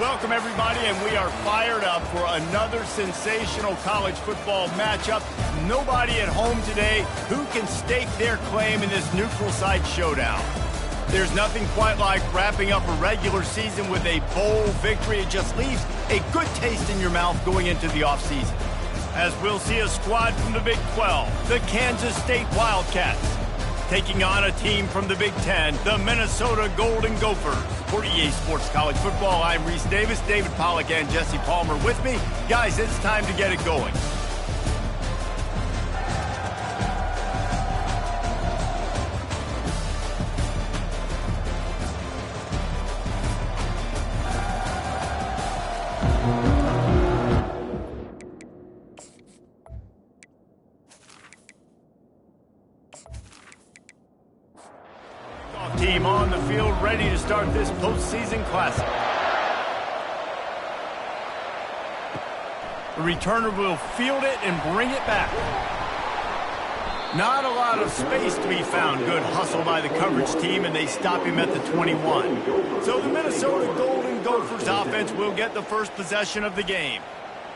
Welcome, everybody, and we are fired up for another sensational college football matchup. Nobody at home today who can stake their claim in this neutral site showdown. There's nothing quite like wrapping up a regular season with a bowl victory. It just leaves a good taste in your mouth going into the offseason. As we'll see a squad from the Big 12, the Kansas State Wildcats, taking on a team from the Big 10, the Minnesota Golden Gophers. For EA Sports College Football, I'm Reese Davis, David Pollack, and Jesse Palmer with me. Guys, it's time to get it going. Team on the field ready to start this postseason classic. The returner will field it and bring it back. Not a lot of space to be found. Good hustle by the coverage team, and they stop him at the 21. So the Minnesota Golden Gophers offense will get the first possession of the game.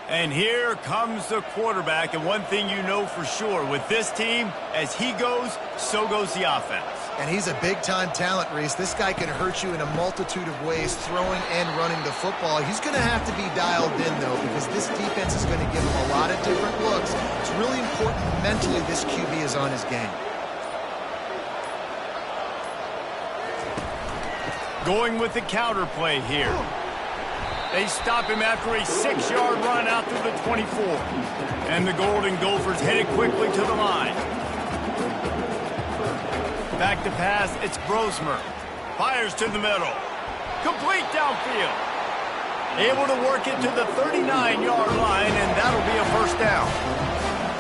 And here comes the quarterback, and one thing you know for sure, with this team, as he goes, so goes the offense. And he's a big-time talent, Reese. This guy can hurt you in a multitude of ways, throwing and running the football. He's going to have to be dialed in, though, because this defense is going to give him a lot of different looks. It's really important mentally this QB is on his game. Going with the counter play here. They stop him after a 6-yard run out through the 24. And the Golden Gophers headed quickly to the line. Back to pass, it's Brosmer. Fires to the middle. Complete downfield. Able to work it to the 39-yard line, and that'll be a first down.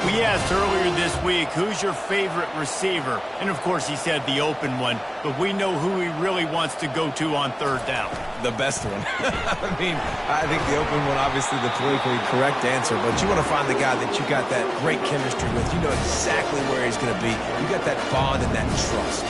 We asked earlier this week, who's your favorite receiver? And, of course, he said the open one, but we know who he really wants to go to on third down. The best one. I think the open one, obviously the politically correct answer, but you want to find the guy that you got that great chemistry with. You know exactly where he's going to be. You got that bond and that trust.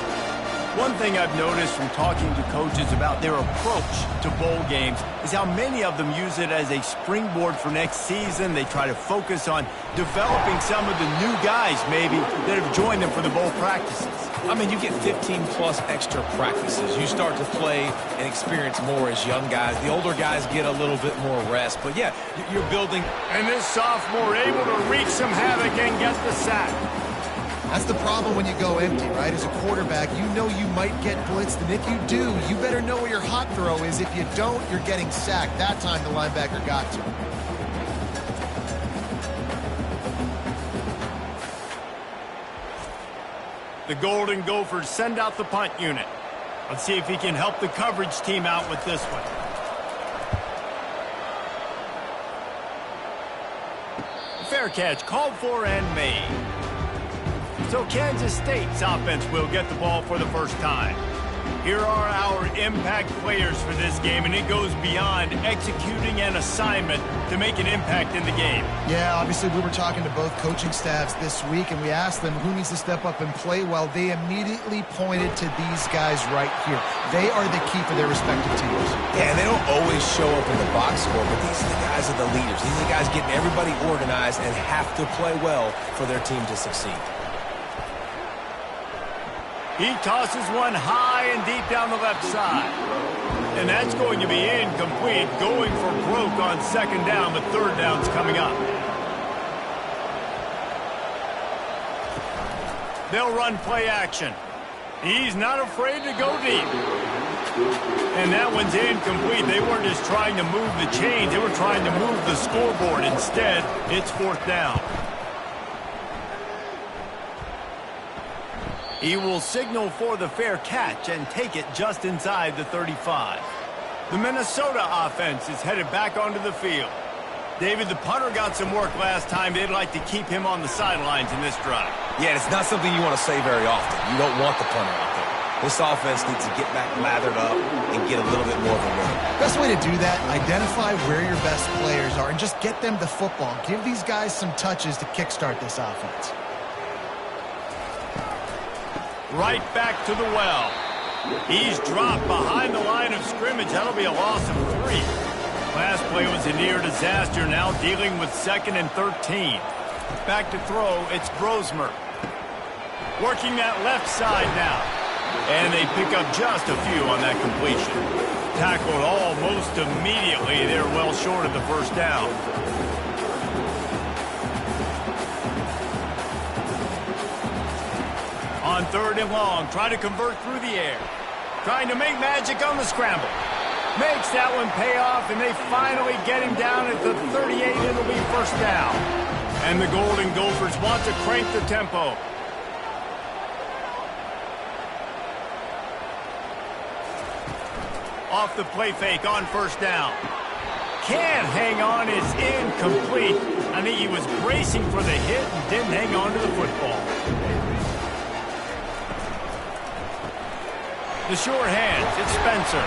One thing I've noticed from talking to coaches about their approach to bowl games is how many of them use it as a springboard for next season. They try to focus on developing some of the new guys, maybe, that have joined them for the bowl practices. I mean, you get 15-plus extra practices. You start to play and experience more as young guys. The older guys get a little bit more rest. But, yeah, you're building. And this sophomore able to wreak some havoc and get the sack. That's the problem when you go empty, right? As a quarterback, you know you might get blitzed, and if you do, you better know where your hot throw is. If you don't, you're getting sacked. That time the linebacker got to him. The Golden Gophers send out the punt unit. Let's see if he can help the coverage team out with this one. Fair catch called for and made. So Kansas State's offense will get the ball for the first time. Here are our impact players for this game, and it goes beyond executing an assignment to make an impact in the game. Yeah, obviously we were talking to both coaching staffs this week, and we asked them who needs to step up and play well. They immediately pointed to these guys right here. They are the key for their respective teams. Yeah, and they don't always show up in the box score, but these are the guys are the leaders. These are the guys getting everybody organized and have to play well for their team to succeed. He tosses one high and deep down the left side. And that's going to be incomplete, going for broke on second down, but third down's coming up. They'll run play action. He's not afraid to go deep. And that one's incomplete. They weren't just trying to move the chains, they were trying to move the scoreboard. Instead, it's fourth down. He will signal for the fair catch and take it just inside the 35. The Minnesota offense is headed back onto the field. David, the punter got some work last time. They'd like to keep him on the sidelines in this drive. Yeah, it's not something you want to say very often. You don't want the punter out there. This offense needs to get back lathered up and get a little bit more of a rhythm. Best way to do that, identify where your best players are and just get them the football. Give these guys some touches to kickstart this offense. Right back to the well. He's dropped behind the line of scrimmage. That'll be a loss of 3. Last play was a near disaster, now dealing with 2nd and 13. Back to throw, it's Brosmer. Working that left side now. And they pick up just a few on that completion. Tackled almost immediately. They're well short of the first down. On 3rd and long, trying to convert through the air. Trying to make magic on the scramble. Makes that one pay off, and they finally get him down at the 38. It'll be first down. And the Golden Gophers want to crank the tempo. Off the play fake on first down. Can't hang on, it's incomplete. I think he was bracing for the hit and didn't hang on to the football. The sure hands, it's Spencer.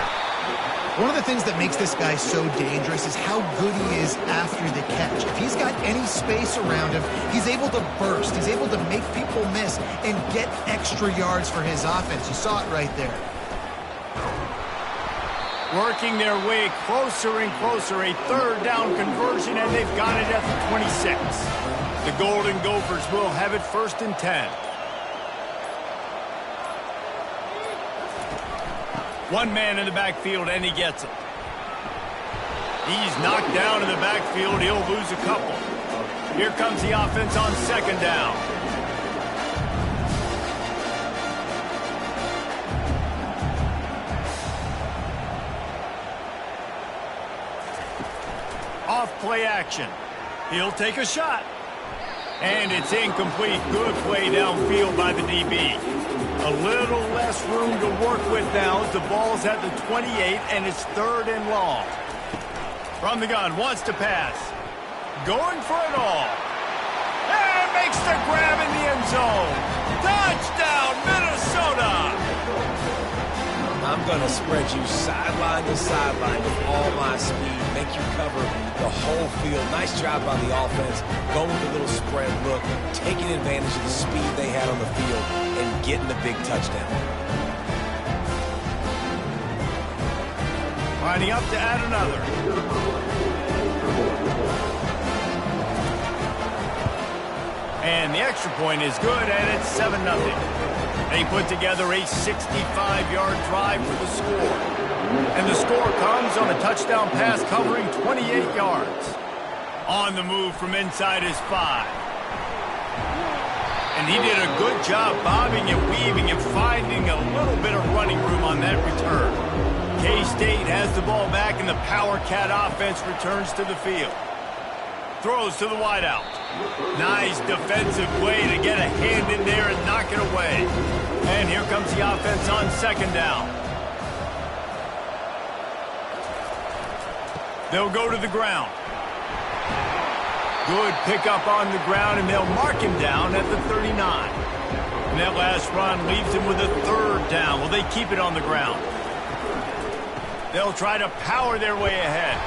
One of the things that makes this guy so dangerous is how good he is after the catch. If he's got any space around him, he's able to burst. He's able to make people miss and get extra yards for his offense. You saw it right there. Working their way closer and closer. A 3rd down conversion, and they've got it at the 26. The Golden Gophers will have it 1st and 10. One man in the backfield, and he gets it. He's knocked down in the backfield. He'll lose a couple. Here comes the offense on 2nd down. Off play action. He'll take a shot. And it's incomplete. Good play downfield by the DB. A little less room to work with now as the ball's at the 28, and it's 3rd and long. From the gun, wants to pass. Going for it all. And makes the grab in the end zone. Touchdown, Minnesota! I'm going to spread you sideline to sideline with all my speed, make you cover the whole field. Nice job by the offense, going with a little spread look, taking advantage of the speed they had on the field, and getting the big touchdown. Lining up to add another. And the extra point is good, and it's 7-0. They put together a 65-yard drive for the score. And the score comes on a touchdown pass covering 28 yards. On the move from inside his 5. And he did a good job bobbing and weaving and finding a little bit of running room on that return. K-State has the ball back, and the Power Cat offense returns to the field. Throws to the wideout. Nice defensive play to get a hand in there and knock it away. And here comes the offense on 2nd down. They'll go to the ground. Good pickup on the ground, and they'll mark him down at the 39. And that last run leaves him with a 3rd down. Will they keep it on the ground? They'll try to power their way ahead.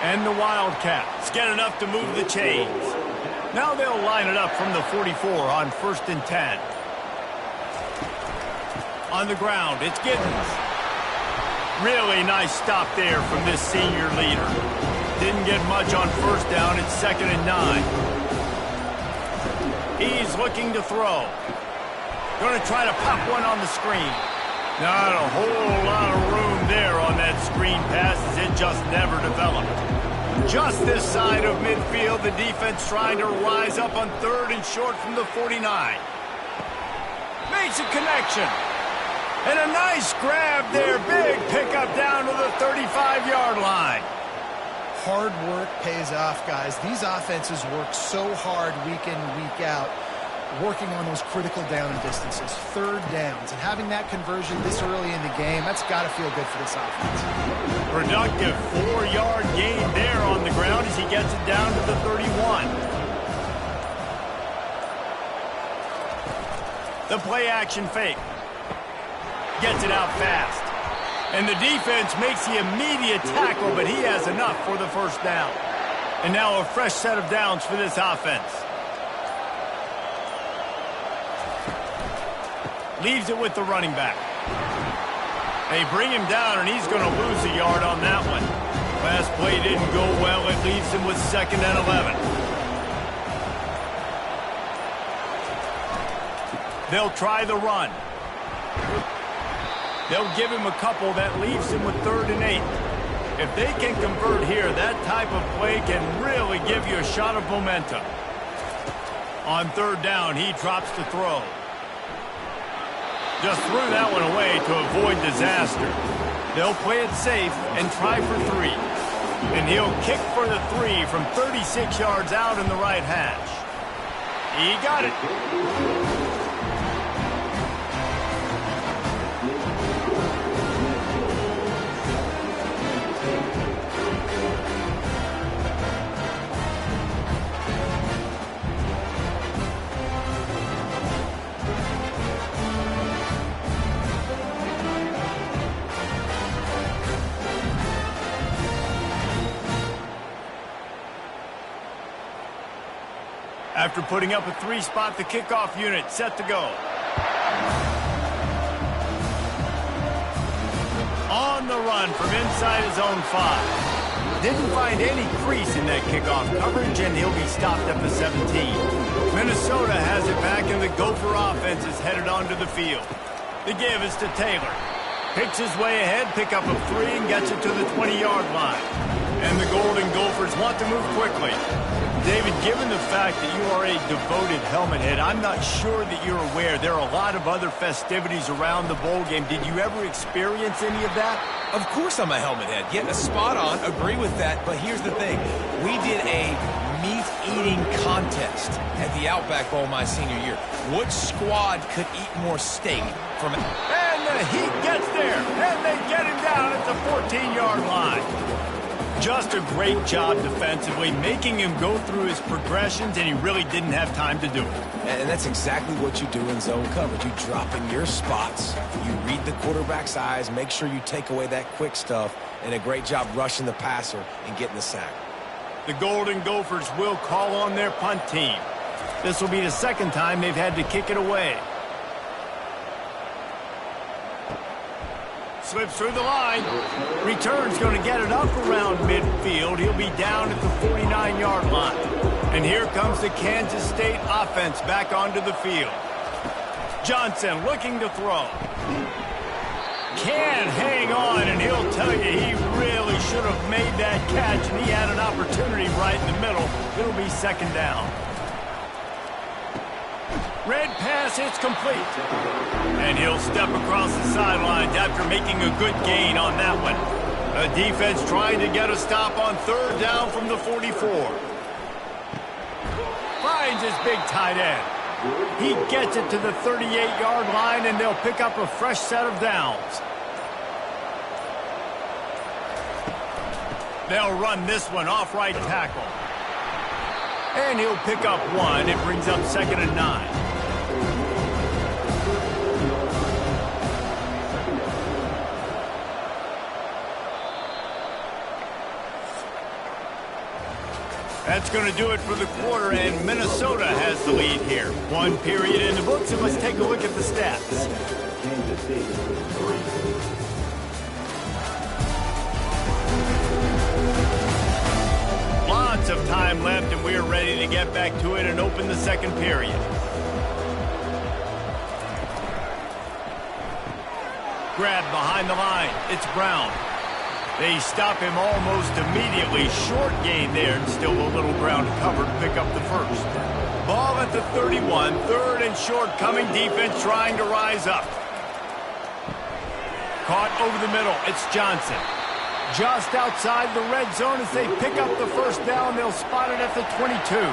And the Wildcats get enough to move the chains. Now they'll line it up from the 44 on 1st and 10. On the ground, it's Giddens. Really nice stop there from this senior leader. Didn't get much on 1st down. It's 2nd and 9. He's looking to throw. Going to try to pop one on the screen. Not a whole lot of room there on that screen pass, as it just never developed. Just this side of midfield, the defense trying to rise up on 3rd and short from the 49. Makes a connection. And a nice grab there. Big pickup down to the 35-yard line. Hard work pays off, guys. These offenses work so hard week in, week out, working on those critical down and distances, 3rd downs, and having that conversion this early in the game, that's got to feel good for this offense. Productive 4-yard gain there on the ground as he gets it down to the 31. The play action fake. Gets it out fast. And the defense makes the immediate tackle, but he has enough for the 1st down. And now a fresh set of downs for this offense. Leaves it with the running back. They bring him down, and he's going to lose a yard on that one. Last play didn't go well. It leaves him with 2nd and 11. They'll try the run. They'll give him a couple. That leaves him with 3rd and 8. If they can convert here, that type of play can really give you a shot of momentum. On 3rd down, he drops to throw. Just threw that one away to avoid disaster. They'll play it safe and try for 3. And he'll kick for the 3 from 36 yards out in the right hash. He got it. After putting up a 3-spot, the kickoff unit set to go. On the run from inside his own 5. Didn't find any crease in that kickoff coverage, and he'll be stopped at the 17. Minnesota has it back, and the Gopher offense is headed onto the field. The give is to Taylor. Picks his way ahead, pick up a 3, and gets it to the 20-yard line. And the Golden Gophers want to move quickly. David, given the fact that you are a devoted helmet head, I'm not sure that you're aware there are a lot of other festivities around the bowl game. Did you ever experience any of that? Of course I'm a helmet head. Yeah, spot on. Agree with that. But here's the thing. We did a meat-eating contest at the Outback Bowl my senior year. Which squad could eat more steak from... And he gets there, and they get him down at the 14-yard line. Just a great job defensively, making him go through his progressions, and he really didn't have time to do it. And that's exactly what you do in zone coverage. You drop in your spots, you read the quarterback's eyes, make sure you take away that quick stuff, and a great job rushing the passer and getting the sack. The Golden Gophers will call on their punt team. This will be the 2nd time they've had to kick it away. Slips through the line. Return's going to get it up around midfield. He'll be down at the 49-yard line. And here comes the Kansas State offense back onto the field. Johnson looking to throw. Can hang on, and he'll tell you he really should have made that catch, and he had an opportunity right in the middle. It'll be 2nd down. Red pass, it's complete. And he'll step across the sidelines after making a good gain on that one. The defense trying to get a stop on 3rd down from the 44. Finds his big tight end. He gets it to the 38-yard line, and they'll pick up a fresh set of downs. They'll run this one off right tackle. And he'll pick up 1. It brings up 2nd and 9. That's going to do it for the quarter, and Minnesota has the lead here. 1 period in the books, and let's take a look at the stats. Lots of time left, and we're ready to get back to it and open the 2nd period. Grab behind the line. It's Brown. They stop him almost immediately. Short gain there, and still a little ground to cover to pick up the 1st. Ball at the 31, 3rd and short coming. Defense trying to rise up. Caught over the middle. It's Johnson. Just outside the red zone as they pick up the 1st down. They'll spot it at the 22.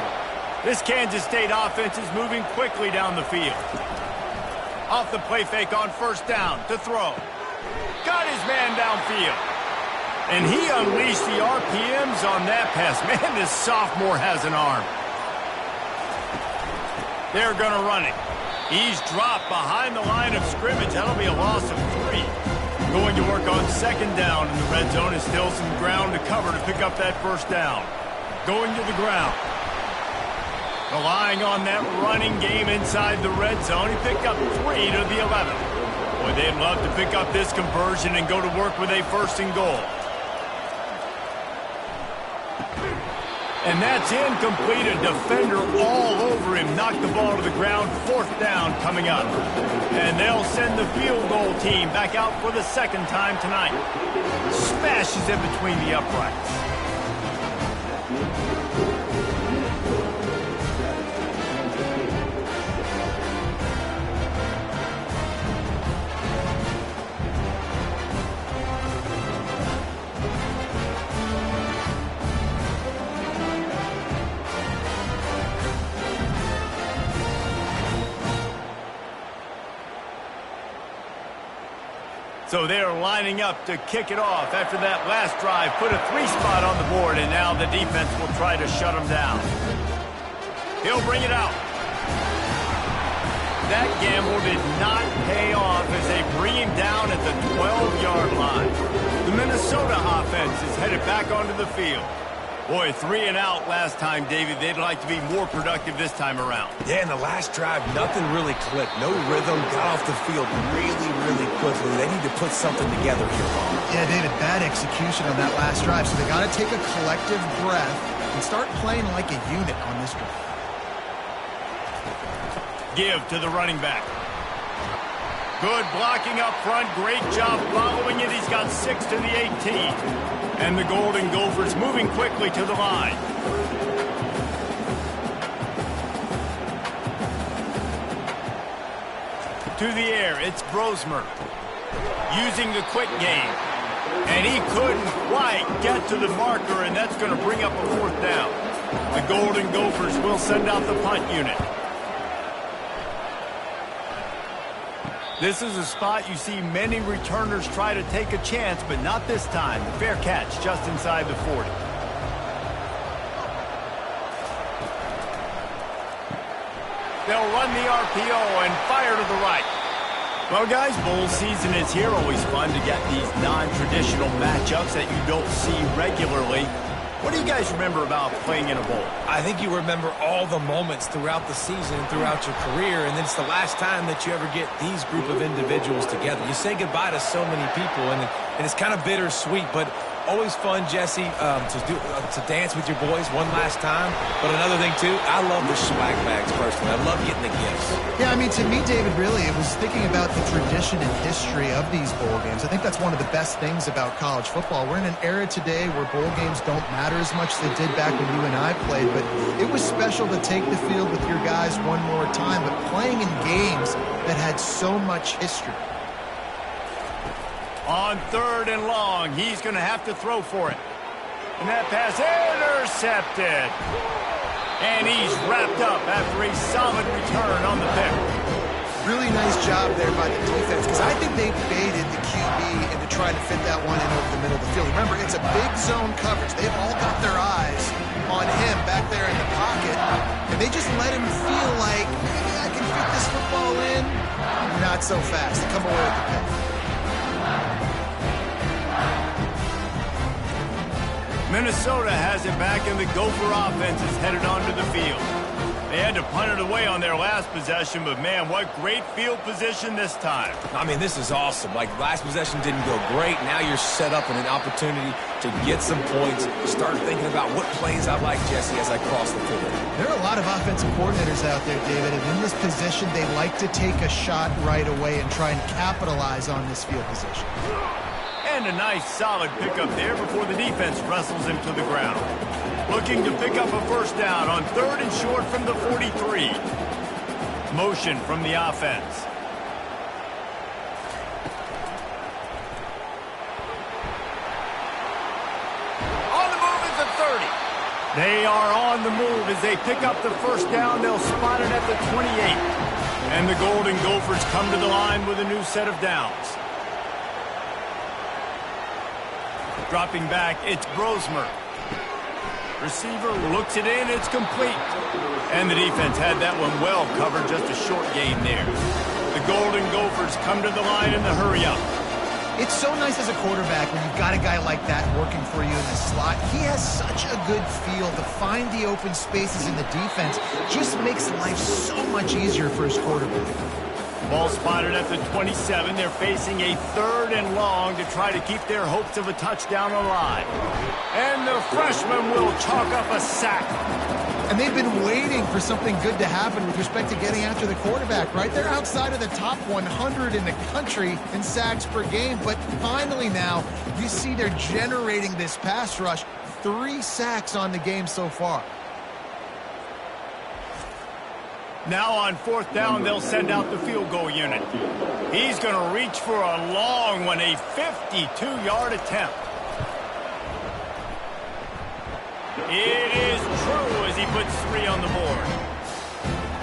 This Kansas State offense is moving quickly down the field. Off the play fake on 1st down to throw. Got his man downfield. And he unleashed the RPMs on that pass. Man, this sophomore has an arm. They're going to run it. He's dropped behind the line of scrimmage. That'll be a loss of 3. Going to work on 2nd down in the red zone. Is still some ground to cover to pick up that 1st down. Going to the ground. Relying on that running game inside the red zone. He picked up 3 to the 11. Boy, they'd love to pick up this conversion and go to work with a 1st and goal. And that's incomplete. A defender all over him. Knocked the ball to the ground. 4th down coming up. And they'll send the field goal team back out for the 2nd time tonight. Smashes in between the uprights. So they're lining up to kick it off after that last drive. Put a 3-spot on the board, and now the defense will try to shut them down. He'll bring it out. That gamble did not pay off as they bring him down at the 12-yard line. The Minnesota offense is headed back onto the field. Boy, 3 and out last time, David. They'd like to be more productive this time around. Yeah, in the last drive, nothing really clicked. No rhythm, got off the field really, really quickly. They need to put something together here, Ron. Yeah, David, bad execution on that last drive, so they got to take a collective breath and start playing like a unit on this drive. Give to the running back. Good blocking up front. Great job following it. He's got 6 to the 18. And the Golden Gophers moving quickly to the line. To the air, it's Brosmer. Using the quick game. And he couldn't quite get to the marker, and that's going to bring up a 4th down. The Golden Gophers will send out the punt unit. This is a spot you see many returners try to take a chance, but not this time. The fair catch just inside the 40. They'll run the RPO and fire to the right. Well, guys, bowl season is here. Always fun to get these non-traditional matchups that you don't see regularly. What do you guys remember about playing in a bowl? I think you remember all the moments throughout the season, throughout your career, and then it's the last time that you ever get these group of individuals together. You say goodbye to so many people, and it's kind of bittersweet, but always fun, Jesse, to dance with your boys one last time. But another thing, too, I love the swag bags, personally. I love getting the gifts. Yeah, I mean, to me, David, really, it was thinking about the tradition and history of these bowl games. I think that's one of the best things about college football. We're in an era today where bowl games don't matter as much as they did back when you and I played, but it was special to take the field with your guys one more time, but playing in games that had so much history. On 3rd and long, he's going to have to throw for it. And that pass intercepted. And he's wrapped up after a solid return on the pick. Really nice job there by the defense, because I think they baited the QB into trying to fit that one in over the middle of the field. Remember, it's a big zone coverage. They've all got their eyes on him back there in the pocket, and they just let him feel like, maybe I can fit this football in. Not so fast. They come away with the pick. Minnesota has it back, and the Gopher offense is headed onto the field. They had to punt it away on their last possession, but, man, what great field position this time. I mean, this is awesome. Like, last possession didn't go great. Now you're set up in an opportunity to get some points, start thinking about what plays I like, Jesse, as I cross the field. There are a lot of offensive coordinators out there, David, and in this position, they like to take a shot right away and try and capitalize on this field position. And a nice, solid pickup there before the defense wrestles him to the ground. Looking to pick up a 1st down on 3rd and short from the 43. Motion from the offense. On the move is the 30. They are on the move as they pick up the 1st down. They'll spot it at the 28. And the Golden Gophers come to the line with a new set of downs. Dropping back, it's Brosmer. Receiver looks it in, it's complete. And the defense had that one well covered, just a short gain there. The Golden Gophers come to the line in the hurry-up. It's so nice as a quarterback when you've got a guy like that working for you in the slot. He has such a good feel to find the open spaces in the defense. Just makes life so much easier for his quarterback. Ball spotted at the 27. They're facing a 3rd and long to try to keep their hopes of a touchdown alive. And the freshman will chalk up a sack. And they've been waiting for something good to happen with respect to getting after the quarterback, right? They're outside of the top 100 in the country in sacks per game. But finally now, you see they're generating this pass rush. 3 sacks on the game so far. Now on 4th down, they'll send out the field goal unit. He's going to reach for a long one, a 52-yard attempt. It is true as he puts 3 on the board.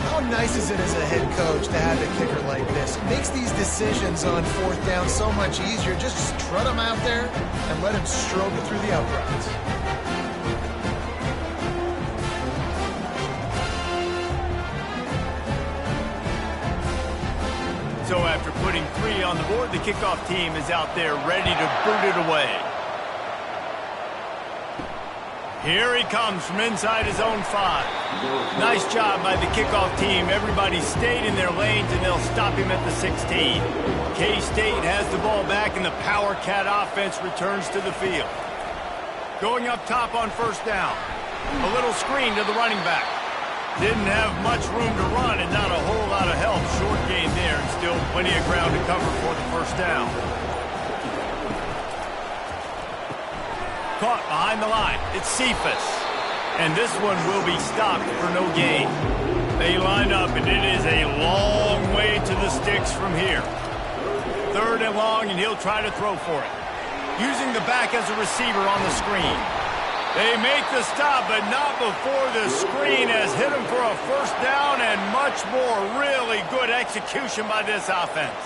How nice is it as a head coach to have a kicker like this? It makes these decisions on 4th down so much easier. Just trot him out there and let him struggle through the uprights. So after putting 3 on the board, the kickoff team is out there ready to boot it away. Here he comes from inside his own 5. Nice job by the kickoff team. Everybody stayed in their lanes, and they'll stop him at the 16. K-State has the ball back, and the Power Cat offense returns to the field. Going up top on 1st down. A little screen to the running back. Didn't have much room to run and not a whole lot of help. Short gain there and still plenty of ground to cover for the 1st down. Caught behind the line. It's Cephas. And this one will be stopped for no gain. They line up and it is a long way to the sticks from here. 3rd and long and he'll try to throw for it. Using the back as a receiver on the screen. They make the stop, but not before the screen has hit him for a 1st down and much more. Really good execution by this offense.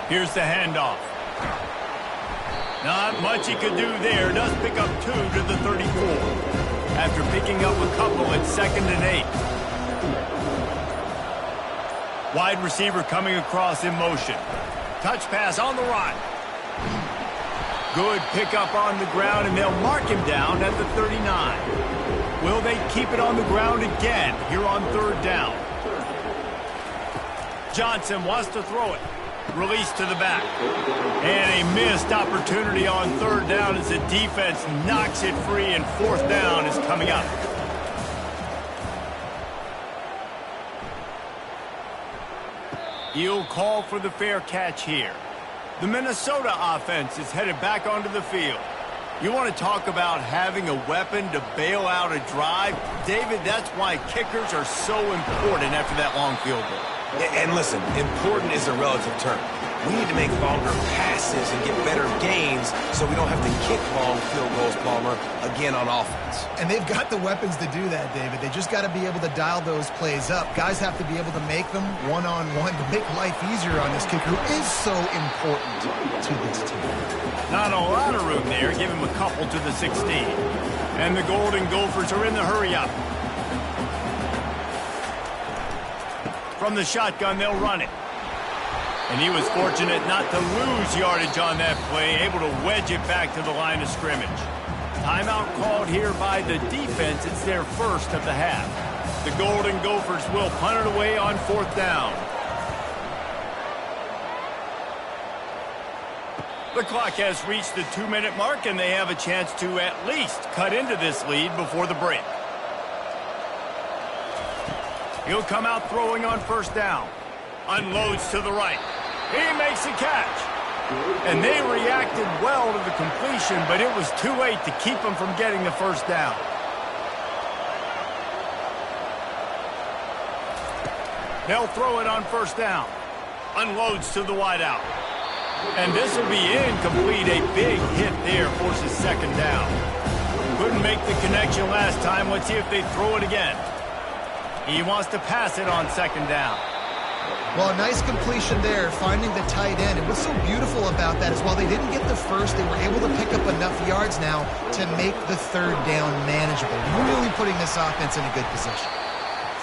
Here's the handoff. Not much he could do there. Does pick up 2 to the 34. After picking up a couple at 2nd and 8. Wide receiver coming across in motion. Touch pass on the run. Good pickup on the ground, and they'll mark him down at the 39. Will they keep it on the ground again here on 3rd down? Johnson wants to throw it. Release to the back. And a missed opportunity on 3rd down as the defense knocks it free, and 4th down is coming up. He'll call for the fair catch here. The Minnesota offense is headed back onto the field. You want to talk about having a weapon to bail out a drive? David, that's why kickers are so important after that long field goal. And listen, important is a relative term. We need to make longer passes and get better gains so we don't have to kick long field goals, Palmer, again on offense. And they've got the weapons to do that, David. They just got to be able to dial those plays up. Guys have to be able to make them one-on-one to make life easier on this kicker, who is so important to this team. Not a lot of room there. Give him a couple to the 16. And the Golden Gophers are in the hurry-up. From the shotgun, they'll run it. And he was fortunate not to lose yardage on that play, able to wedge it back to the line of scrimmage. Timeout called here by the defense. It's their 1st of the half. The Golden Gophers will punt it away on 4th down. The clock has reached the 2-minute mark, and they have a chance to at least cut into this lead before the break. He'll come out throwing on 1st down. Unloads to the right. He makes a catch. And they reacted well to the completion, but it was too late to keep them from getting the 1st down. They'll throw it on 1st down. Unloads to the wideout. And this will be incomplete. A big hit there forces 2nd down. Couldn't make the connection last time. Let's see if they throw it again. He wants to pass it on 2nd down. Well, a nice completion there, finding the tight end. And what's so beautiful about that is while they didn't get the 1st, they were able to pick up enough yards now to make the 3rd down manageable. Really putting this offense in a good position.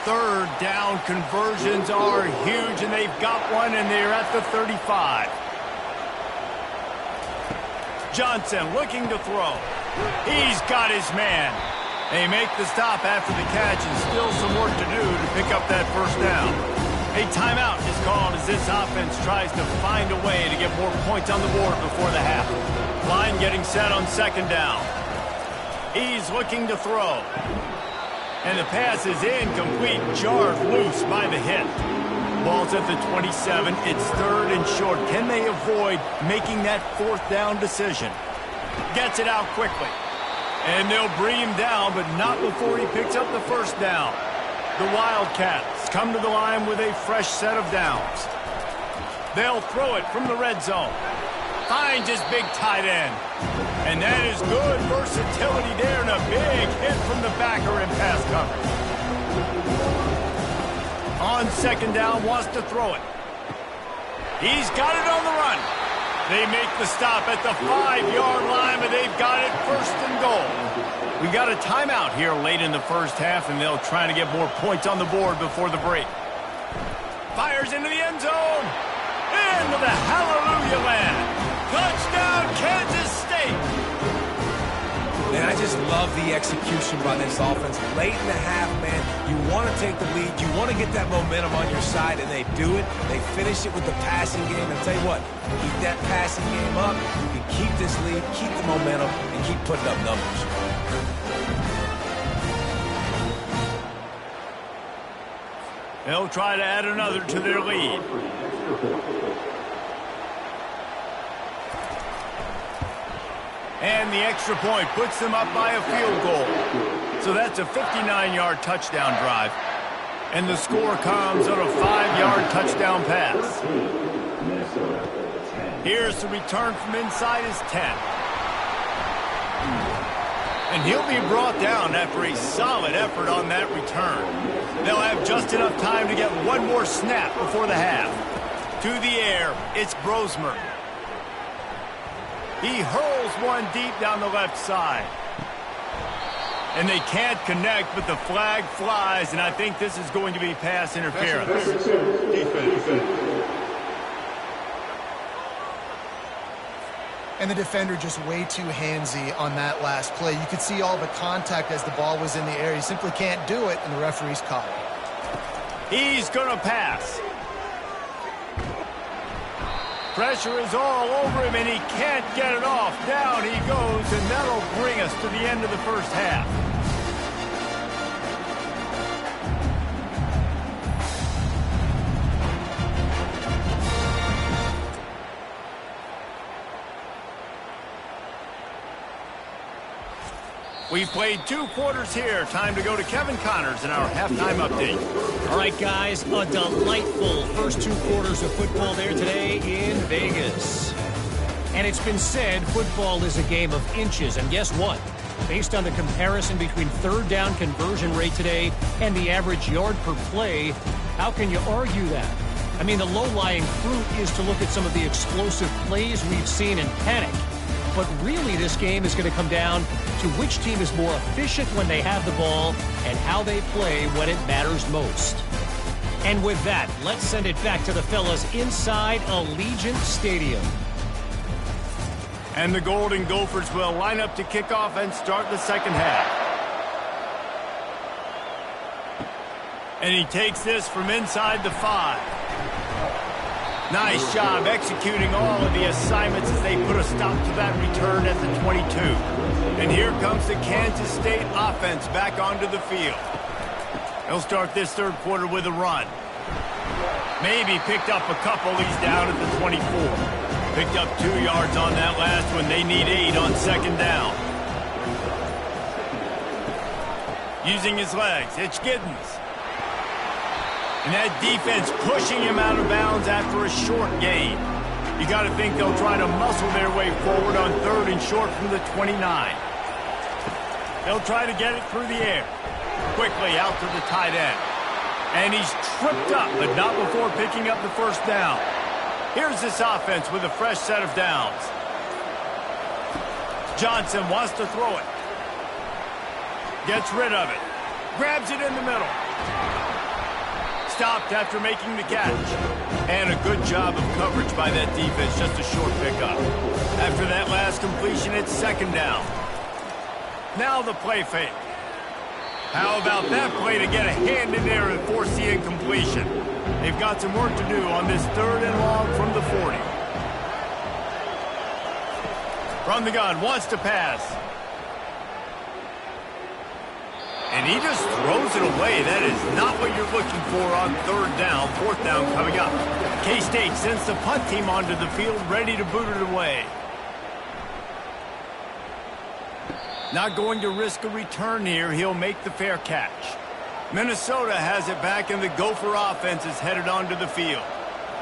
3rd down conversions are huge, and they've got one, and they're at the 35. Johnson looking to throw. He's got his man. They make the stop after the catch, and still some work to do to pick up that 1st down. A timeout is called as this offense tries to find a way to get more points on the board before the half. Line getting set on second down. He's looking to throw. And the pass is incomplete, jarred loose by the hit. Ball's at the 27. It's third and short. Can they avoid making that fourth down decision? Gets it out quickly. And they'll bring him down, but not before he picks up the first down. The Wildcats come to the line with a fresh set of downs. They'll throw it from the red zone. Finds his big tight end. And that is good versatility there and a big hit from the backer in pass coverage. On second down, wants to throw it. He's got it on the run. They make the stop at the 5-yard line, but they've got it first and goal. We got a timeout here late in the first half, and they'll try to get more points on the board before the break. Fires into the end zone. Into the hallelujah land. Touchdown, Kansas State. Man, I just love the execution by this offense. Late in the half, man, you want to take the lead. You want to get that momentum on your side, and they do it. They finish it with the passing game. And tell you what, keep that passing game up. You can keep this lead, keep the momentum, and keep putting up numbers. They'll try to add another to their lead. And the extra point puts them up by a field goal. So that's a 59-yard touchdown drive. And the score comes on a 5-yard touchdown pass. Here's the return from inside his 10. And he'll be brought down after a solid effort on that return. They'll have just enough time to get one more snap before the half. To the air, it's Brosmer. He hurls one deep down the left side. And they can't connect, but the flag flies, and I think this is going to be pass interference. And the defender just way too handsy on that last play. You could see all the contact as the ball was in the air. He simply can't do it, and the referee's caught it. He's going to pass. Pressure is all over him, and he can't get it off. Down he goes, and that'll bring us to the end of the first half. We've played 2 quarters here. Time to go to Kevin Connors in our halftime update. All right, guys, a delightful first 2 quarters of football there today in Vegas. And it's been said football is a game of inches. And guess what? Based on the comparison between third down conversion rate today and the average yard per play, how can you argue that? I mean, the low-lying fruit is to look at some of the explosive plays we've seen in panic. But really, this game is going to come down to which team is more efficient when they have the ball and how they play when it matters most. And with that, let's send it back to the fellas inside Allegiant Stadium. And the Golden Gophers will line up to kick off and start the second half. And he takes this from inside the 5. Nice job executing all of the assignments as they put a stop to that return at the 22. And here comes the Kansas State offense back onto the field. They'll start this third quarter with a run. Maybe picked up a couple. He's down at the 24. Picked up 2 yards on that last one. They need 8 on second down. Using his legs, it's Giddens. And that defense pushing him out of bounds after a short gain. You got to think they'll try to muscle their way forward on third and short from the 29. They'll try to get it through the air. Quickly out to the tight end. And he's tripped up, but not before picking up the first down. Here's this offense with a fresh set of downs. Johnson wants to throw it. Gets rid of it. Grabs it in the middle. Stopped after making the catch. And a good job of coverage by that defense, just a short pickup. After that last completion, it's second down. Now the play fake. How about that play to get a hand in there and force the incompletion? They've got some work to do on this 3rd and long from the 40. From the gun, wants to pass. And he just throws it away. That is not what you're looking for on 3rd down. 4th down coming up. K-State sends the punt team onto the field, ready to boot it away. Not going to risk a return here. He'll make the fair catch. Minnesota has it back, and the Gopher offense is headed onto the field.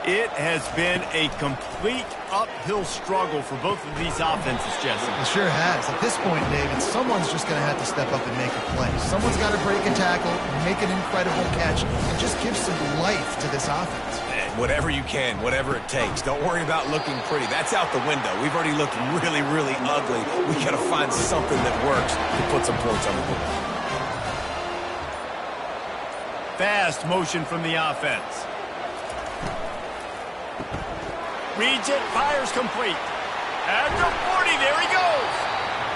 It has been a complete uphill struggle for both of these offenses, Jesse. It sure has. At this point, David, someone's just going to have to step up and make a play. Someone's got to break a tackle, make an incredible catch, and just give some life to this offense. And whatever you can, whatever it takes. Don't worry about looking pretty. That's out the window. We've already looked really, really ugly. We got to find something that works to put some points on the board. Fast motion from the offense. Reads it, fires complete. At the 40, there he goes.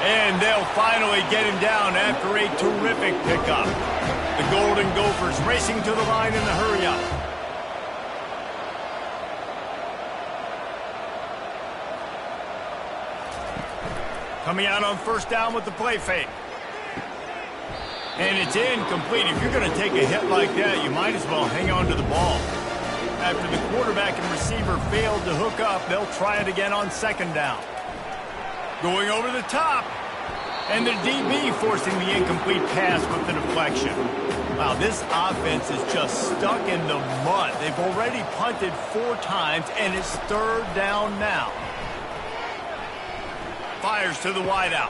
And they'll finally get him down after a terrific pickup. The Golden Gophers racing to the line in the hurry-up. Coming out on 1st down with the play fake. And it's incomplete. If you're going to take a hit like that, you might as well hang on to the ball. After the quarterback and receiver failed to hook up, they'll try it again on 2nd down. Going over the top. And the DB forcing the incomplete pass with the deflection. Wow, this offense is just stuck in the mud. They've already punted 4 times, and it's 3rd down now. Fires to the wideout.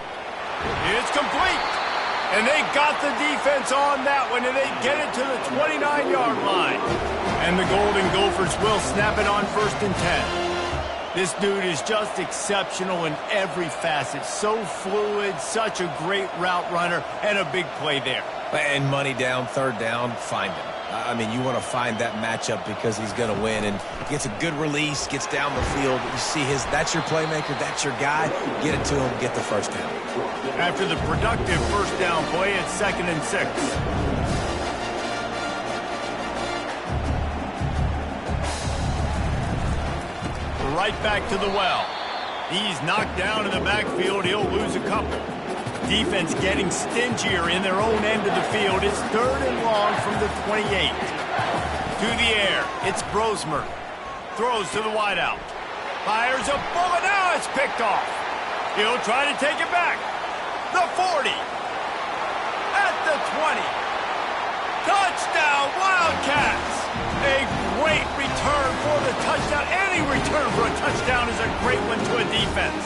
It's complete. And they got the defense on that one, and they get it to the 29-yard line. And the Golden Gophers will snap it on 1st and 10. This dude is just exceptional in every facet. So fluid, such a great route runner, and a big play there. And money down, 3rd down, find him. I mean, you want to find that matchup because he's going to win. And gets a good release, gets down the field. You see that's your playmaker, that's your guy. Get it to him, get the 1st down. After the productive 1st down play, it's 2nd and 6. Right back to the well. He's knocked down in the backfield. He'll lose a couple. Defense getting stingier in their own end of the field. It's 3rd and long from the 28. To the air. It's Brosmer. Throws to the wideout. Fires a bullet. Now it's picked off. He'll try to take it back. The 40. At the 20. Touchdown, Wildcats. A great return for the touchdown. Any return for a touchdown is a great one to a defense.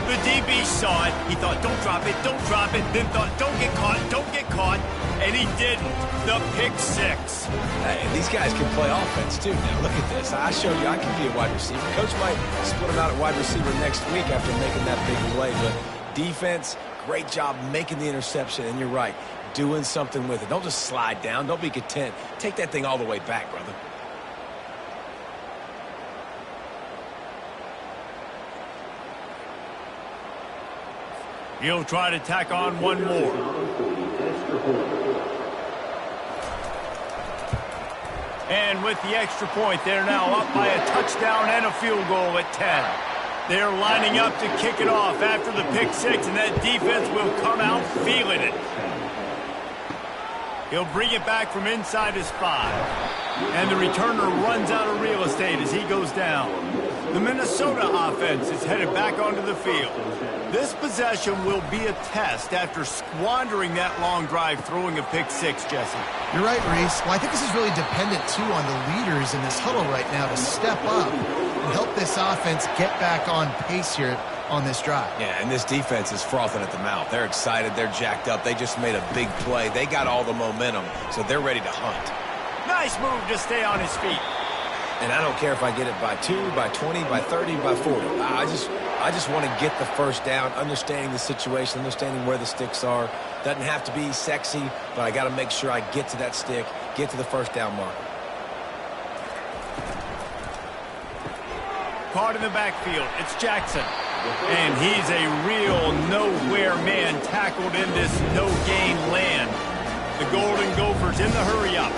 The DB saw it. He thought, don't drop it, don't drop it. Then thought, don't get caught, don't get caught. And he didn't. The pick 6. Hey, these guys can play offense, too. Now, look at this. I showed you I can be a wide receiver. Coach might split him out at wide receiver next week after making that big play. But defense, great job making the interception. And you're right, doing something with it. Don't just slide down. Don't be content. Take that thing all the way back, brother. He'll try to tack on one more. And with the extra point, they're now up by a touchdown and a field goal at 10. They're lining up to kick it off after the pick 6, and that defense will come out feeling it. He'll bring it back from inside his 5. And the returner runs out of real estate as he goes down. The Minnesota offense is headed back onto the field. This possession will be a test after squandering that long drive throwing a pick 6, Jesse. You're right, Reese. Well, I think this is really dependent, too, on the leaders in this huddle right now to step up and help this offense get back on pace here on this drive. Yeah, and this defense is frothing at the mouth. They're excited. They're jacked up. They just made a big play. They got all the momentum, so they're ready to hunt. Nice move to stay on his feet. And I don't care if I get it by 2, by 20, by 30, by 40. I just want to get the 1st down, understanding the situation, understanding where the sticks are. Doesn't have to be sexy, but I got to make sure I get to that stick, get to the 1st down marker. Caught in the backfield. It's Jackson. And he's a real nowhere man tackled in this no-gain land. The Golden Gophers in the hurry-up.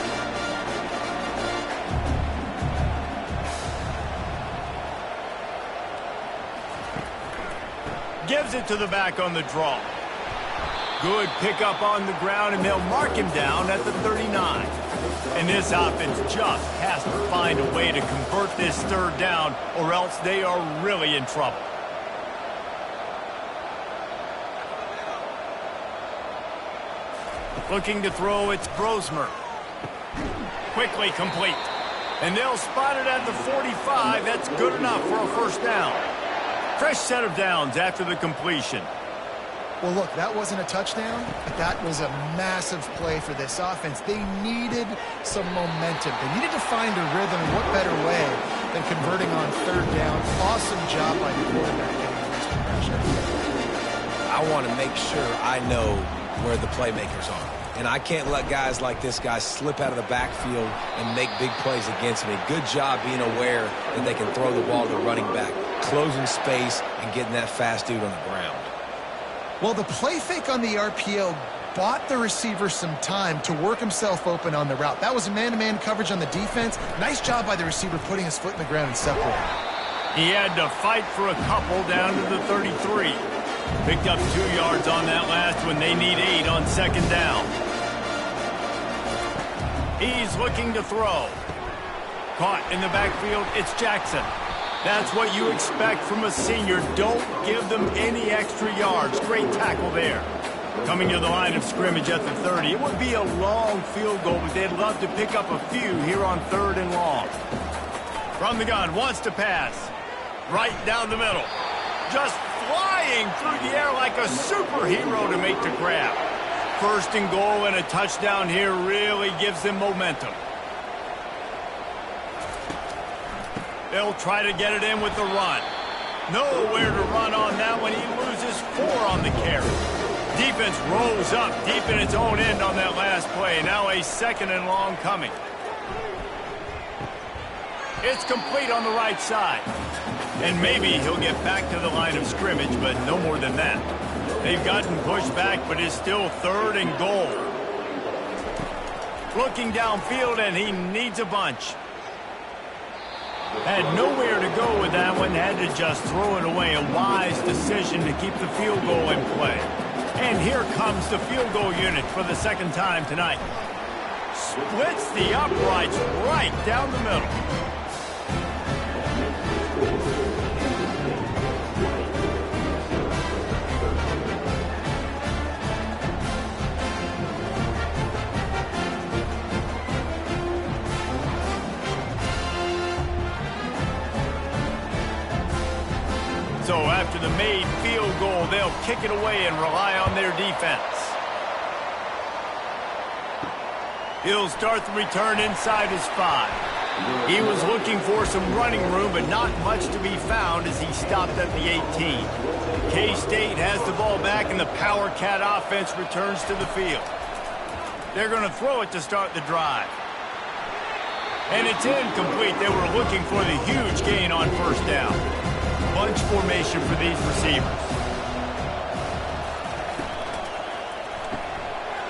gives it to the back on the draw. Good pickup on the ground, and they'll mark him down at the 39. And this offense just has to find a way to convert this third down, or else they are really in trouble. Looking to throw, it's Brosmer. Quickly complete. And they'll spot it at the 45. That's good enough for a first down. Fresh set of downs after the completion. Well, look, that wasn't a touchdown, but that was a massive play for this offense. They needed some momentum. They needed to find a rhythm, and what better way than converting on third down. Awesome job by the quarterback getting this progression. I want to make sure I know where the playmakers are. And I can't let guys like this guy slip out of the backfield and make big plays against me. Good job being aware that they can throw the ball to the running back, closing space, and getting that fast dude on the ground. Well, the play fake on the RPO bought the receiver some time to work himself open on the route. That was a man-to-man coverage on the defense. Nice job by the receiver putting his foot in the ground and separating. He had to fight for a couple down to the 33. Picked up 2 yards on that last one. They need 8 on second down. He's looking to throw. Caught in the backfield, it's Jackson. That's what you expect from a senior. Don't give them any extra yards. Great tackle there. Coming to the line of scrimmage at the 30. It would be a long field goal, but they'd love to pick up a few here on third and long. From the gun, wants to pass. Right down the middle. Just flying through the air like a superhero to make the grab. First and goal and a touchdown here really gives them momentum. They'll try to get it in with the run. Nowhere to run on that one. He loses 4 on the carry. Defense rolls up deep in its own end on that last play. Now a second and long coming. It's complete on the right side. And maybe he'll get back to the line of scrimmage, but no more than that. They've gotten pushed back, but it's still third and goal. Looking downfield, and he needs a bunch. Had nowhere to go with that one. Had to just throw it away. A wise decision to keep the field goal in play. And here comes the field goal unit for the second time tonight. Splits the uprights right down the middle. So after the made field goal, they'll kick it away and rely on their defense. He'll start the return inside his 5. He was looking for some running room, but not much to be found as he stopped at the 18. K-State has the ball back, and the Power Cat offense returns to the field. They're going to throw it to start the drive. And it's incomplete. They were looking for the huge gain on first down. Bunch formation for these receivers.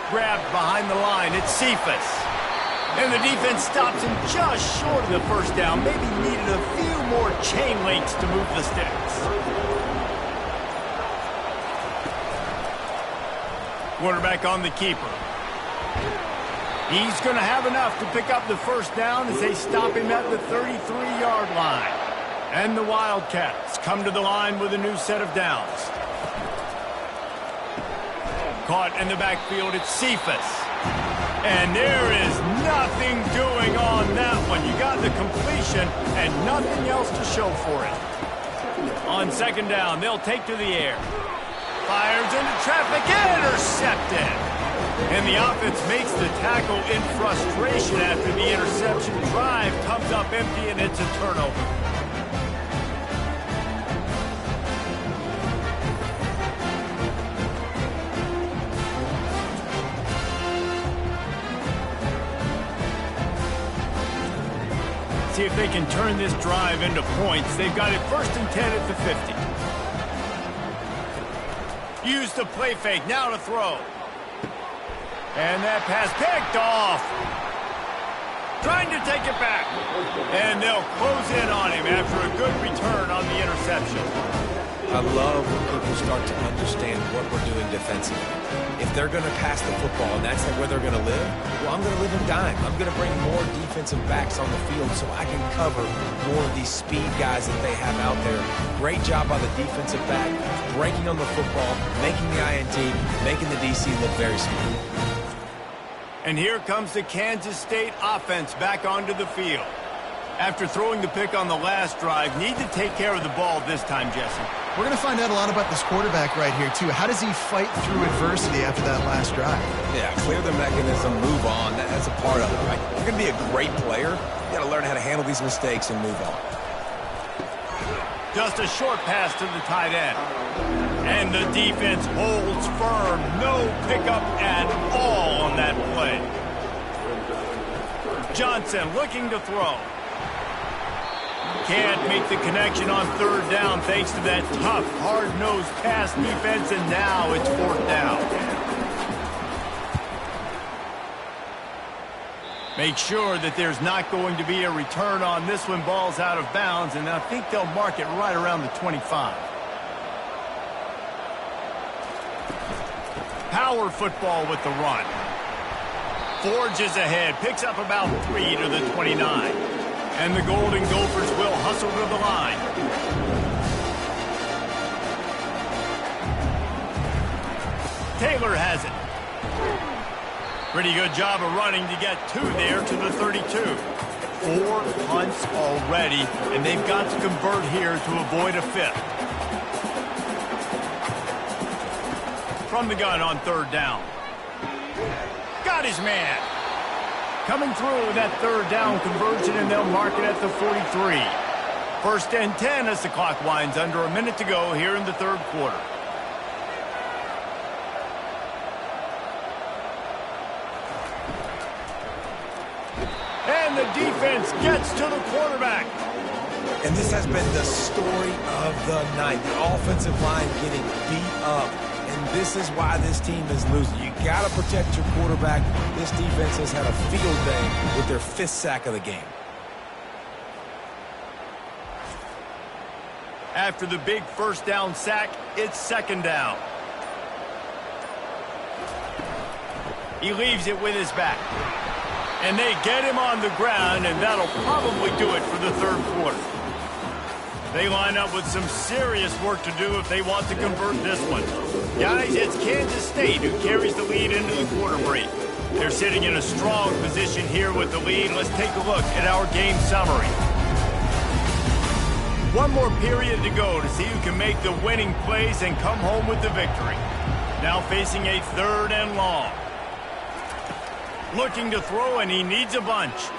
Grabbed behind the line, it's Cephas. And the defense stops him just short of the first down. Maybe needed a few more chain links to move the sticks. Quarterback on the keeper. He's going to have enough to pick up the first down as they stop him at the 33-yard line. And the Wildcats come to the line with a new set of downs. Caught in the backfield, it's Cephas. And there is nothing doing on that one. You got the completion and nothing else to show for it. On second down, they'll take to the air. Fires into traffic, intercepted. And the offense makes the tackle in frustration after the interception. Drive comes up empty, and it's a turnover. See if they can turn this drive into points. They've got it first and 10 at the 50. Use the play fake, now to throw. And that pass picked off. Trying to take it back. And they'll close in on him after a good return on the interception. I love when people start to understand what we're doing defensively. If they're going to pass the football and that's where they're going to live, well, I'm going to live in dime. I'm going to bring more defensive backs on the field so I can cover more of these speed guys that they have out there. Great job by the defensive back, breaking on the football, making the INT, making the DC look very smart. And here comes the Kansas State offense back onto the field. After throwing the pick on the last drive, need to take care of the ball this time, Jesse. We're going to find out a lot about this quarterback right here, too. How does he fight through adversity after that last drive? Yeah, clear the mechanism, move on. That's a part of it, right? You're going to be a great player. You got to learn how to handle these mistakes and move on. Just a short pass to the tight end. And the defense holds firm. No pickup at all on that play. Johnson looking to throw. Can't make the connection on third down thanks to that tough, hard-nosed pass defense, and now it's fourth down. Make sure that there's not going to be a return on this one. Ball's out of bounds, and I think they'll mark it right around the 25. Power football with the run. Forges ahead, picks up about 3 to the 29. And the Golden Gophers will hustle to the line. Taylor has it. Pretty good job of running to get 2 there to the 32. 4 punts already, and they've got to convert here to avoid a 5th. From the gun on third down. Got his man. Coming through that third down conversion, and they'll mark it at the 43. First and 10 as the clock winds under a minute to go here in the third quarter. And the defense gets to the quarterback. And this has been the story of the night. The offensive line getting beat up. And this is why this team is losing. You got to protect your quarterback. This defense has had a field day with their 5th sack of the game. After the big first down sack, it's second down. He leaves it with his back. And they get him on the ground, and that'll probably do it for the third quarter. They line up with some serious work to do if they want to convert this one. Guys, it's Kansas State who carries the lead into the quarter break. They're sitting in a strong position here with the lead. Let's take a look at our game summary. One more period to go to see who can make the winning plays and come home with the victory. Now facing a third and long. Looking to throw, and he needs a bunch.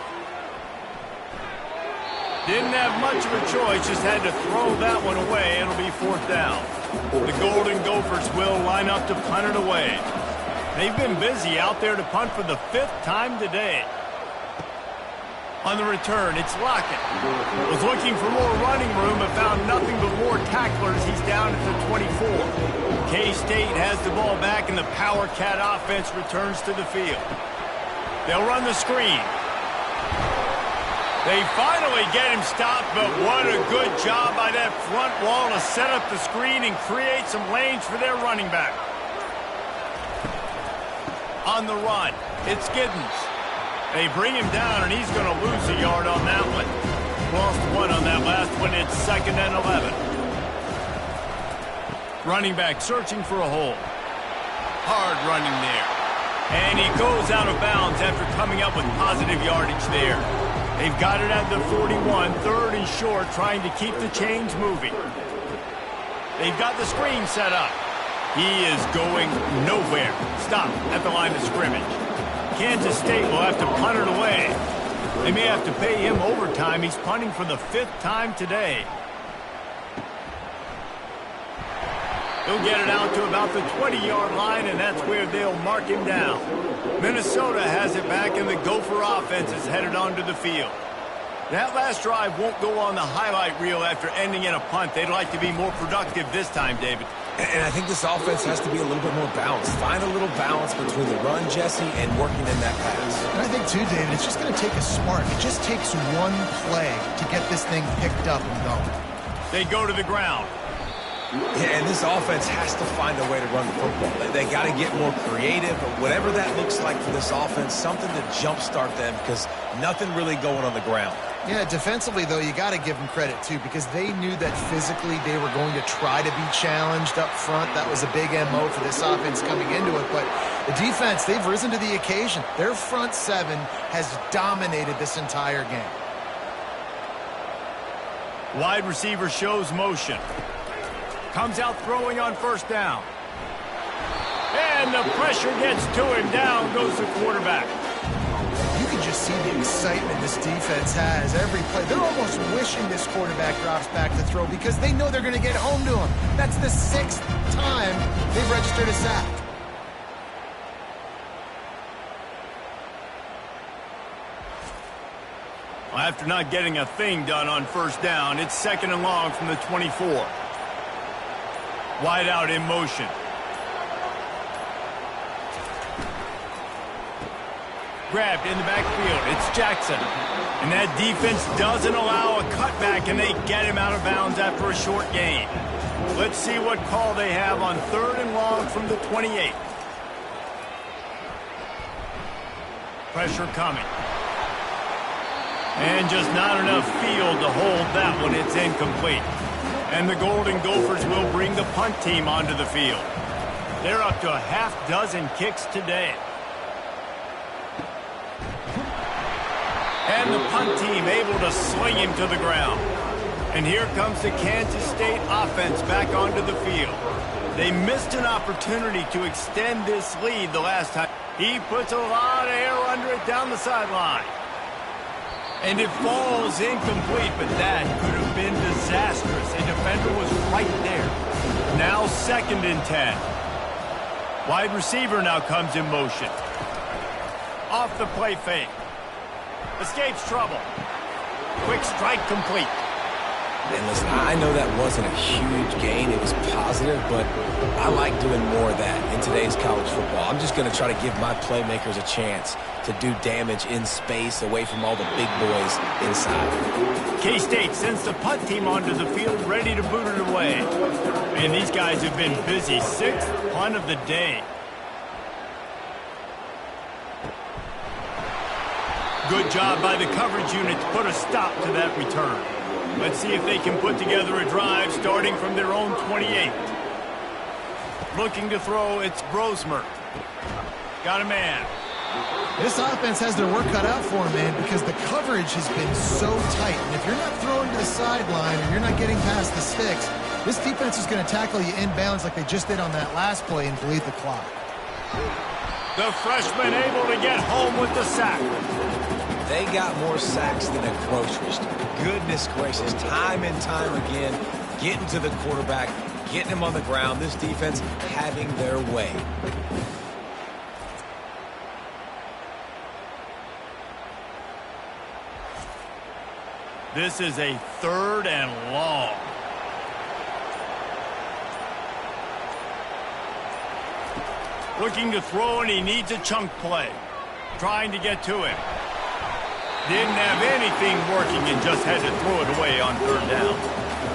Didn't have much of a choice, just had to throw that one away. It'll be fourth down. The Golden Gophers will line up to punt it away. They've been busy out there to punt for the 5th time today. On the return, it's Lockett. Was looking for more running room, but found nothing but more tacklers. He's down at the 24. K-State has the ball back, and the Power Cat offense returns to the field. They'll run the screen. They finally get him stopped, but what a good job by that front wall to set up the screen and create some lanes for their running back. On the run, it's Giddens. They bring him down, and he's going to lose a yard on that one. Lost 1 on that last one. It's second and 11. Running back searching for a hole. Hard running there. And he goes out of bounds after coming up with positive yardage there. They've got it at the 41, third and short, trying to keep the chains moving. They've got the screen set up. He is going nowhere. Stop at the line of scrimmage. Kansas State will have to punt it away. They may have to pay him overtime. He's punting for the 5th time today. He'll get it out to about the 20-yard line, and that's where they'll mark him down. Minnesota has it back, and the Gopher offense is headed onto the field. That last drive won't go on the highlight reel after ending in a punt. They'd like to be more productive this time, David. And I think this offense has to be a little bit more balanced. Find a little balance between the run, Jesse, and working in that pass. And I think, too, David, it's just going to take a spark. It just takes one play to get this thing picked up and going. They go to the ground. Yeah, and this offense has to find a way to run the football. They got to get more creative, or whatever that looks like for this offense, something to jumpstart them because nothing really going on the ground. Yeah, defensively, though, you got to give them credit, too, because they knew that physically they were going to try to be challenged up front. That was a big MO for this offense coming into it. But the defense, they've risen to the occasion. Their front seven has dominated this entire game. Wide receiver shows motion. Comes out throwing on first down. And the pressure gets to him. Down goes the quarterback. You can just see the excitement this defense has every play. They're almost wishing this quarterback drops back to throw because they know they're going to get home to him. That's the 6th time they've registered a sack. Well, after not getting a thing done on first down, it's 2nd and long from the 24. Wide out in motion. Grabbed in the backfield. It's Jackson. And that defense doesn't allow a cutback, and they get him out of bounds after a short gain. Let's see what call they have on 3rd and long from the 28. Pressure coming. And just not enough field to hold that one. It's incomplete. And the Golden Gophers will bring the punt team onto the field. They're up to a half-dozen kicks today. And the punt team able to sling him to the ground. And here comes the Kansas State offense back onto the field. They missed an opportunity to extend this lead the last time. He puts a lot of air under it down the sideline. And it falls incomplete, but that could have been disastrous. A defender was right there. Now 2nd and 10. Wide receiver now comes in motion. Off the play fake. Escapes trouble. Quick strike complete. And listen, I know that wasn't a huge gain. It was positive, but I like doing more of that in today's college football. I'm just going to try to give my playmakers a chance to do damage in space away from all the big boys inside. K-State sends the punt team onto the field ready to boot it away. And these guys have been busy. 6th punt of the day. Good job by the coverage unit to put a stop to that return. Let's see if they can put together a drive starting from their own 28. Looking to throw, it's Brosmer. Got a man. This offense has their work cut out for them, man, because the coverage has been so tight. And if you're not throwing to the sideline or you're not getting past the sticks, this defense is going to tackle you inbounds like they just did on that last play and bleed the clock. The freshman able to get home with the sack. They got more sacks than a grocery store. Goodness gracious, time and time again, getting to the quarterback, getting him on the ground. This defense having their way. This is a 3rd and long. Looking to throw, and he needs a chunk play. Trying to get to him. Didn't have anything working and just had to throw it away on 3rd down.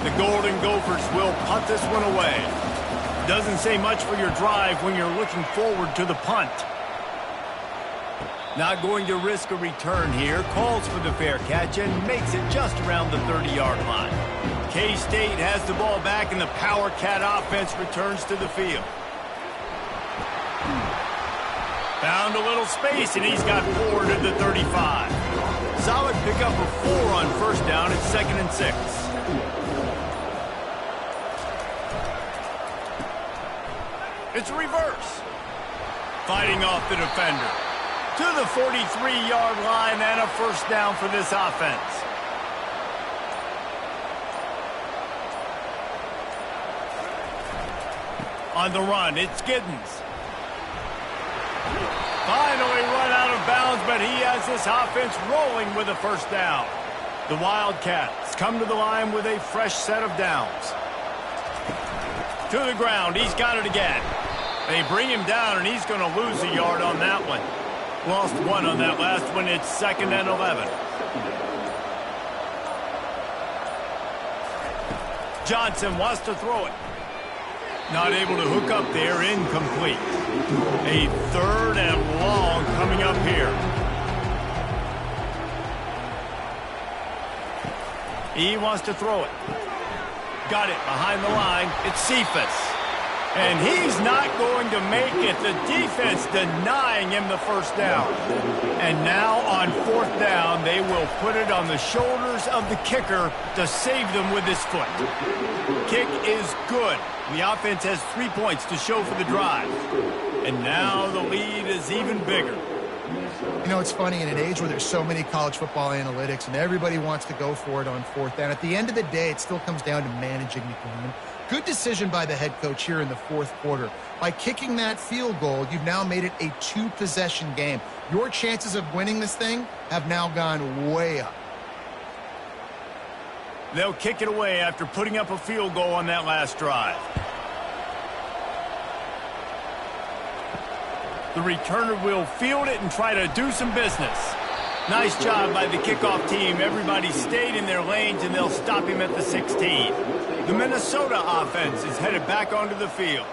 The Golden Gophers will punt this one away. Doesn't say much for your drive when you're looking forward to the punt. Not going to risk a return here. Calls for the fair catch and makes it just around the 30-yard line. K-State has the ball back and the Power Cat offense returns to the field. Found a little space and he's got 4 to the 35. Solid pickup of 4 on first down. It's 2nd and 6. It's a reverse. Fighting off the defender. To the 43-yard line and a first down for this offense. On the run, it's Giddens. Finally run out of bounds, but he has this offense rolling with a first down. The Wildcats come to the line with a fresh set of downs. To the ground, he's got it again. They bring him down, and he's going to lose a yard on that one. Lost 1 on that last one. It's 2nd and 11. Johnson wants to throw it. Not able to hook up there, incomplete. A 3rd and long coming up here. He wants to throw it. Got it behind the line. It's Cephas. And he's not going to make it. The defense denying him the first down. And now on 4th down, they will put it on the shoulders of the kicker to save them with his foot. Kick is good. The offense has 3 points to show for the drive. And now the lead is even bigger. You know, it's funny, in an age where there's so many college football analytics and everybody wants to go for it on 4th down, at the end of the day, it still comes down to managing the game. Good decision by the head coach here in the 4th quarter. By kicking that field goal, you've now made it a 2-possession game. Your chances of winning this thing have now gone way up. They'll kick it away after putting up a field goal on that last drive. The returner will field it and try to do some business. Nice job by the kickoff team. Everybody stayed in their lanes, and they'll stop him at the 16. The Minnesota offense is headed back onto the field.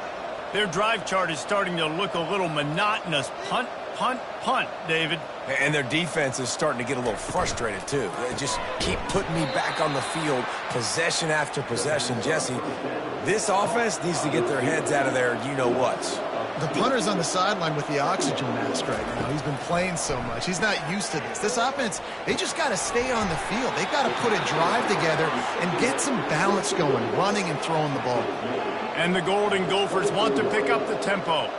Their drive chart is starting to look a little monotonous. Punt, punt, punt, David. And their defense is starting to get a little frustrated, too. They just keep putting me back on the field, possession after possession. Jesse, this offense needs to get their heads out of their you-know-whats. The punter's on the sideline with the oxygen mask right now. He's been playing so much. He's not used to this. This offense, they just got to stay on the field. They've got to put a drive together and get some balance going, running and throwing the ball. And the Golden Gophers want to pick up the tempo.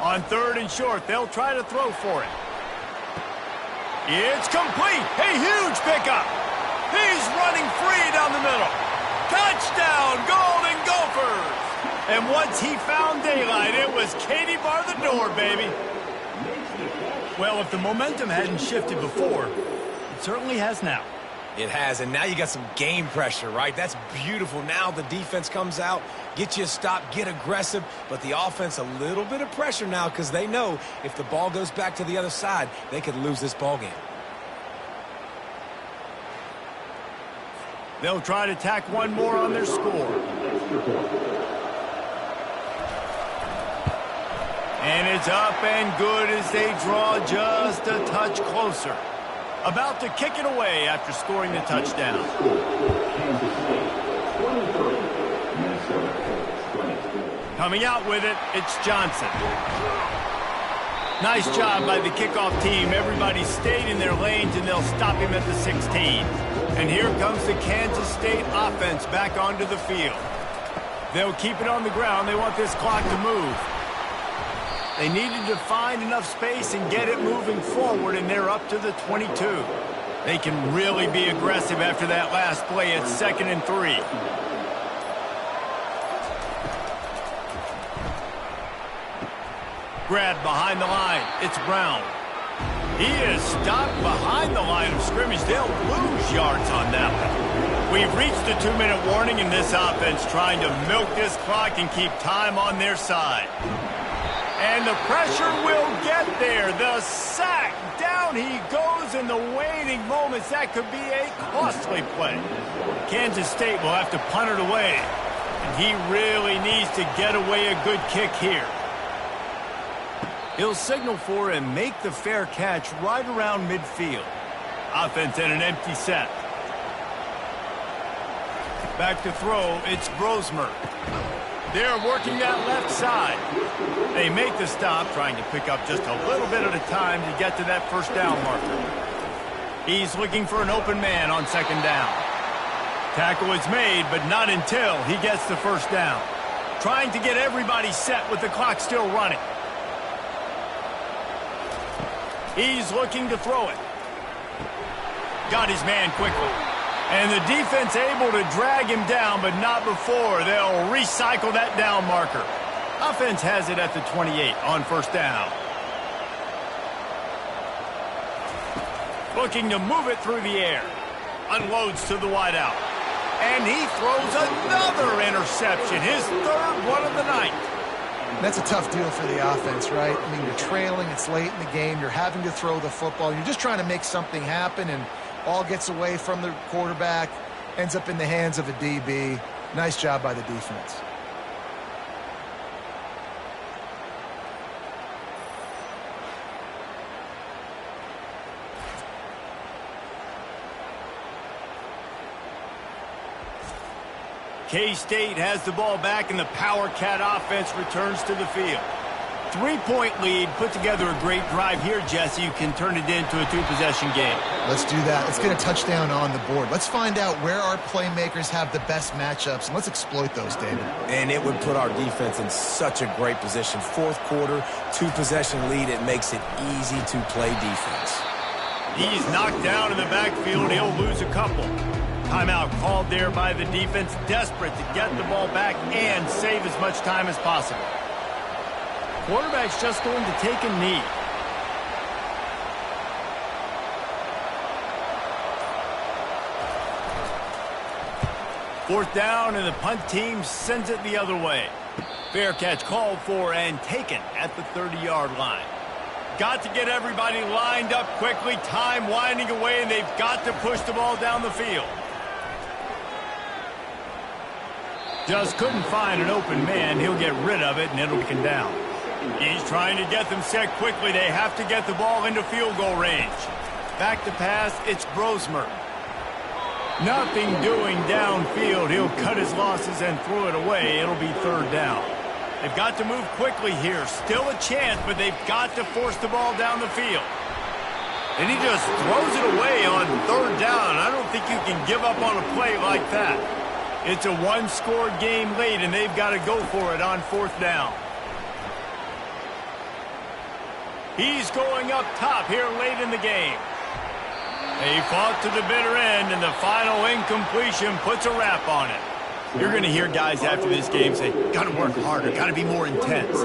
On 3rd and short, they'll try to throw for it. It's complete. A huge pickup. He's running free down the middle. Touchdown, Golden Gophers! And once he found daylight, it was Katie bar the door, baby. Well, if the momentum hadn't shifted before, it certainly has now. It has, and now you got some game pressure, right? That's beautiful. Now the defense comes out, get you a stop, get aggressive, but the offense a little bit of pressure now because they know if the ball goes back to the other side, they could lose this ball game. They'll try to tack one more on their score. And it's up and good as they draw just a touch closer. About to kick it away after scoring the touchdown. Coming out with it, it's Johnson. Nice job by the kickoff team. Everybody stayed in their lanes, and they'll stop him at the 16. And here comes the Kansas State offense back onto the field. They'll keep it on the ground. They want this clock to move. They needed to find enough space and get it moving forward, and they're up to the 22. They can really be aggressive after that last play. It's 2nd and 3. Grabbed behind the line. It's Brown. He is stopped behind the line of scrimmage. They'll lose yards on that one. We've reached the 2-minute warning, and this offense trying to milk this clock and keep time on their side. And the pressure will get there. The sack. Down he goes in the waning moments. That could be a costly play. Kansas State will have to punt it away. And he really needs to get away a good kick here. He'll signal for and make the fair catch right around midfield. Offense in an empty set. Back to throw, it's Brosmer. They're working that left side. They make the stop, trying to pick up just a little bit at a time to get to that first down marker. He's looking for an open man on 2nd down. Tackle is made, but not until he gets the first down. Trying to get everybody set with the clock still running. He's looking to throw it. Got his man quickly. And the defense able to drag him down, but not before. They'll recycle that down marker. Offense has it at the 28 on 1st down. Looking to move it through the air. Unloads to the wideout. And he throws another interception, his 3rd one of the night. That's a tough deal for the offense, right? I mean, you're trailing, it's late in the game, you're having to throw the football, you're just trying to make something happen, and ball gets away from the quarterback. Ends up in the hands of a DB. Nice job by the defense. K-State has the ball back, and the Power Cat offense returns to the field. 3-point lead, put together a great drive here, Jesse. You can turn it into a 2-possession game. Let's do that. Let's get a touchdown on the board. Let's find out where our playmakers have the best matchups, and let's exploit those, David. And it would put our defense in such a great position. Fourth quarter, 2-possession lead. It makes it easy to play defense. He's knocked down in the backfield. He'll lose a couple. Timeout called there by the defense, desperate to get the ball back and save as much time as possible. Quarterback's just going to take a knee. Fourth down, and the punt team sends it the other way. Fair catch called for and taken at the 30-yard line. Got to get everybody lined up quickly. Time winding away, and they've got to push the ball down the field. Just couldn't find an open man. He'll get rid of it, and it'll be down. He's trying to get them set quickly. They have to get the ball into field goal range. Back to pass, it's Brosmer. Nothing doing downfield. He'll cut his losses and throw it away. It'll be third down. They've got to move quickly here. Still a chance, but they've got to force the ball down the field. And he just throws it away on third down. I don't think you can give up on a play like that. It's a one-score game late, and they've got to go for it on fourth down. He's going up top here late in the game. They fought to the bitter end, and the final incompletion puts a wrap on it. You're going to hear guys after this game say, got to work harder, got to be more intense.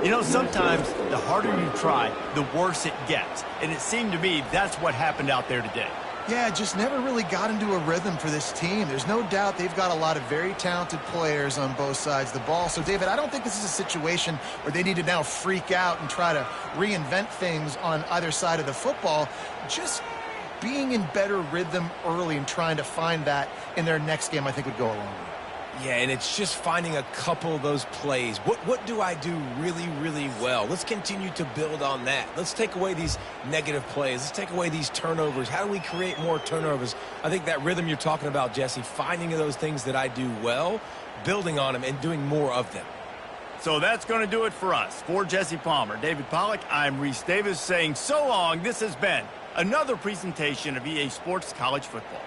You know, sometimes the harder you try, the worse it gets. And it seemed to me that's what happened out there today. Yeah, just never really got into a rhythm for this team. There's no doubt they've got a lot of very talented players on both sides of the ball. So, David, I don't think this is a situation where they need to now freak out and try to reinvent things on either side of the football. Just being in better rhythm early and trying to find that in their next game, I think, would go a long way. Yeah, and it's just finding a couple of those plays. What do I do really, really well? Let's continue to build on that. Let's take away these negative plays. Let's take away these turnovers. How do we create more turnovers? I think that rhythm you're talking about, Jesse, finding those things that I do well, building on them, and doing more of them. So that's going to do it for us. For Jesse Palmer, David Pollack, I'm Reese Davis saying so long. This has been another presentation of EA Sports College Football.